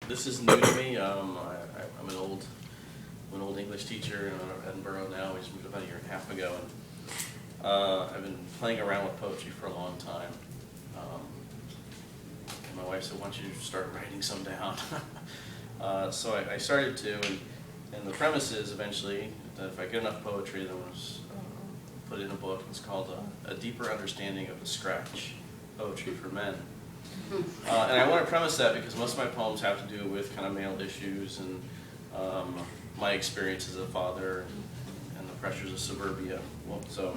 This is new to me. I'm an old English teacher in Edinburgh now. We just moved about a year and a half ago, and I've been playing around with poetry for a long time. And my wife said, "Why don't you start writing some down?" So I started to, and the premise is eventually that if I get enough poetry, then I'll just put it in a book. It's called A Deeper Understanding of the Scratch, Poetry for Men. And I want to premise that because most of my poems have to do with kind of male issues and my experience as a father and the pressures of suburbia. Well, so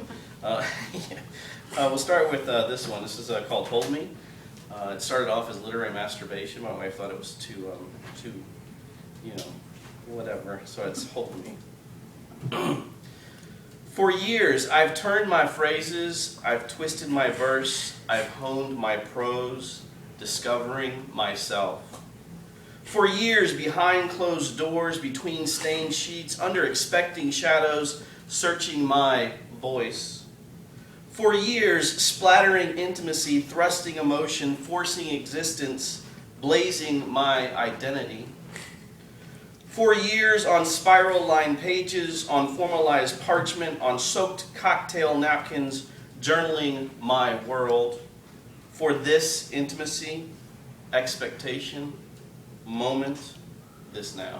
we'll start with this one. This is called Hold Me. It started off as literary masturbation. My wife thought it was too, whatever. So it's Hold Me. For years, I've turned my phrases, I've twisted my verse, I've honed my prose, discovering myself. For years, behind closed doors, between stained sheets, under expecting shadows, searching my voice. For years, splattering intimacy, thrusting emotion, forcing existence, blazing my identity. For years, on spiral-lined pages, on formalized parchment, on soaked cocktail napkins, journaling my world. For this intimacy, expectation, moment, this now.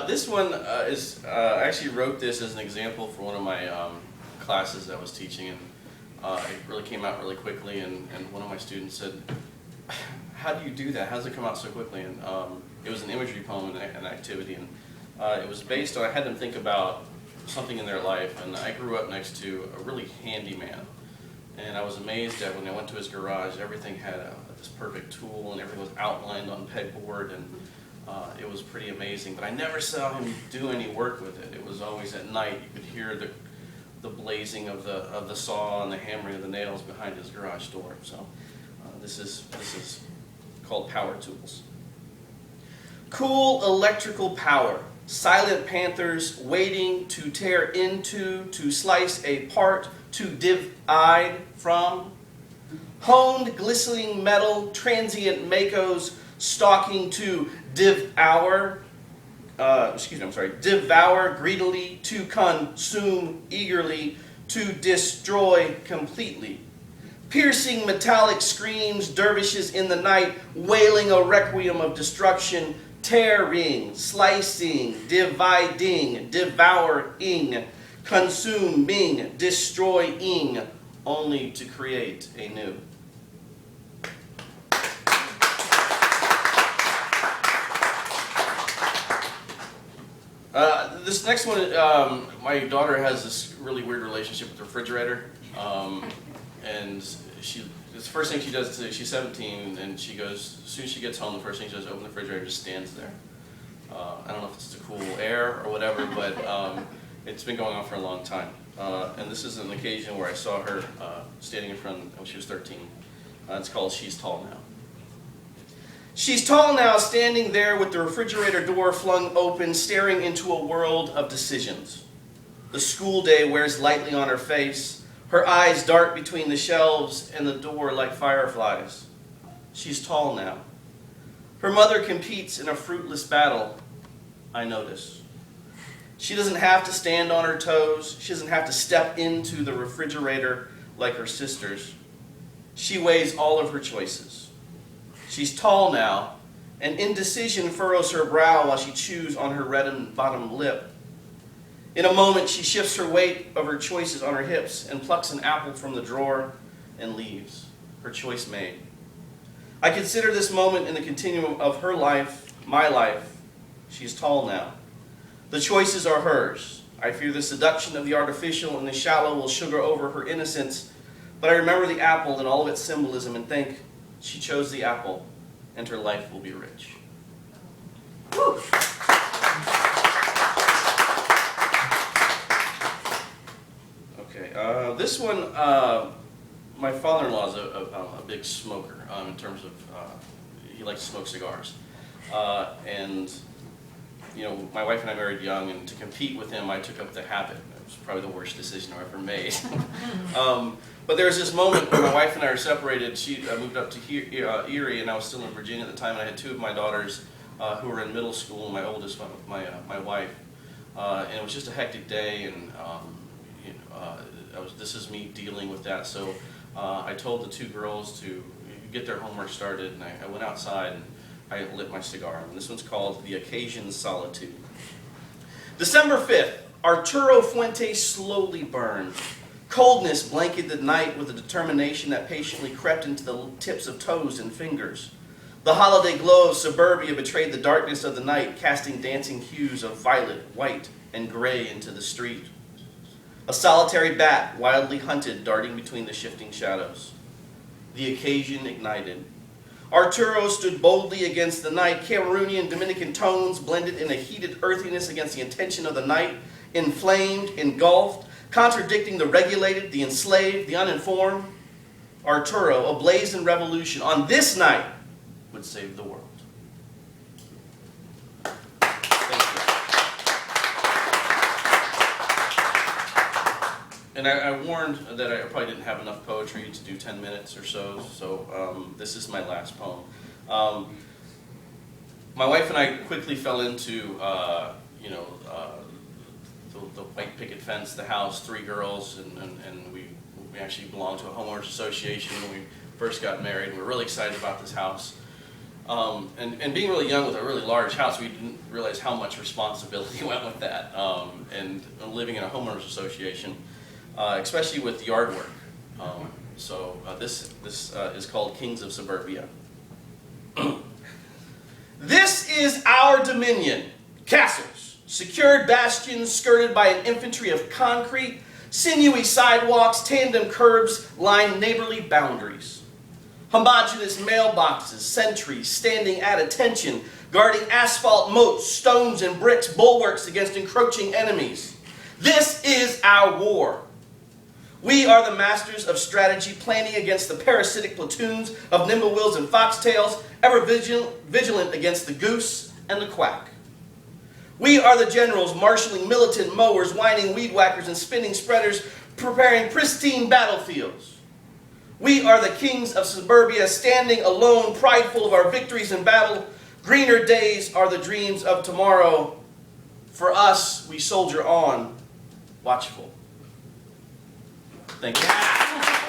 This one I actually wrote this as an example for one of my classes I was teaching, and it really came out really quickly, and one of my students said, "How do you do that? How does it come out so quickly?" And it was an imagery poem and an activity, and it was based on, I had them think about something in their life, and I grew up next to a really handy man, and I was amazed that when I went to his garage, everything had this perfect tool, and everything was outlined on pegboard, and it was pretty amazing, but I never saw him do any work with it. It was always at night. You could hear the blazing of the saw and the hammering of the nails behind his garage door. So this is called Power Tools. Cool electrical power, silent panthers waiting to tear into, to slice apart, to divide from. Honed glistening metal, transient makos stalking to devour greedily, to consume eagerly, to destroy completely. Piercing metallic screams, dervishes in the night, wailing a requiem of destruction, tearing, slicing, dividing, devouring, consuming, destroying, only to create anew. This next one, my daughter has this really weird relationship with the refrigerator, and it's the first thing she does today. She's 17, and she goes, as soon as she gets home, the first thing she does is open the refrigerator, just stands there. I don't know if it's the cool air or whatever, but it's been going on for a long time. And this is an occasion where I saw her standing in front when she was 13. It's called She's Tall Now. She's tall now, standing there with the refrigerator door flung open, staring into a world of decisions. The school day wears lightly on her face. Her eyes dart between the shelves and the door like fireflies. She's tall now. Her mother competes in a fruitless battle, I notice. She doesn't have to stand on her toes. She doesn't have to step into the refrigerator like her sisters. She weighs all of her choices. She's tall now, and indecision furrows her brow while she chews on her reddened bottom lip. In a moment, she shifts her weight of her choices on her hips and plucks an apple from the drawer and leaves, her choice made. I consider this moment in the continuum of her life, my life. She's tall now. The choices are hers. I fear the seduction of the artificial and the shallow will sugar over her innocence, but I remember the apple and all of its symbolism and think, she chose the apple, and her life will be rich. Woo. Okay, this one, my father-in-law is a big smoker in terms of, he likes to smoke cigars. And, you know, my wife and I married young, and to compete with him, I took up the habit. was probably the worst decision I ever made. But there was this moment when my wife and I were separated. She moved up to Erie, and I was still in Virginia at the time, and I had two of my daughters who were in middle school, and my oldest one with my wife. And it was just a hectic day, and this is me dealing with that. So I told the two girls to get their homework started, and I went outside and I lit my cigar. And this one's called The Occasion's Solitude. December 5th, Arturo Fuentes slowly burned. Coldness blanketed the night with a determination that patiently crept into the tips of toes and fingers. The holiday glow of suburbia betrayed the darkness of the night, casting dancing hues of violet, white, and gray into the street. A solitary bat wildly hunted, darting between the shifting shadows. The occasion ignited. Arturo stood boldly against the night. Cameroonian Dominican tones blended in a heated earthiness against the intention of the night, inflamed, engulfed, contradicting the regulated, the enslaved, the uninformed. Arturo, ablaze in revolution, on this night would save the world. Thank you. And I warned that I probably didn't have enough poetry to do 10 minutes or so this is my last poem. My wife and I quickly fell into, the white picket fence, the house, three girls, and we actually belonged to a homeowners association when we first got married. We were really excited about this house. And being really young with a really large house, we didn't realize how much responsibility went with that. And living in a homeowners association, especially with yard work. This is called Kings of Suburbia. This is our dominion. Castles, secured bastions skirted by an infantry of concrete, sinewy sidewalks, tandem curbs line neighborly boundaries. Homogeneous mailboxes, sentries standing at attention, guarding asphalt moats, stones and bricks, bulwarks against encroaching enemies. This is our war. We are the masters of strategy, planning against the parasitic platoons of nimblewills and foxtails, ever vigilant against the goose and the quack. We are the generals marshaling militant mowers, whining weed whackers, and spinning spreaders, preparing pristine battlefields. We are the kings of suburbia, standing alone, prideful of our victories in battle. Greener days are the dreams of tomorrow. For us, we soldier on, watchful. Thank you.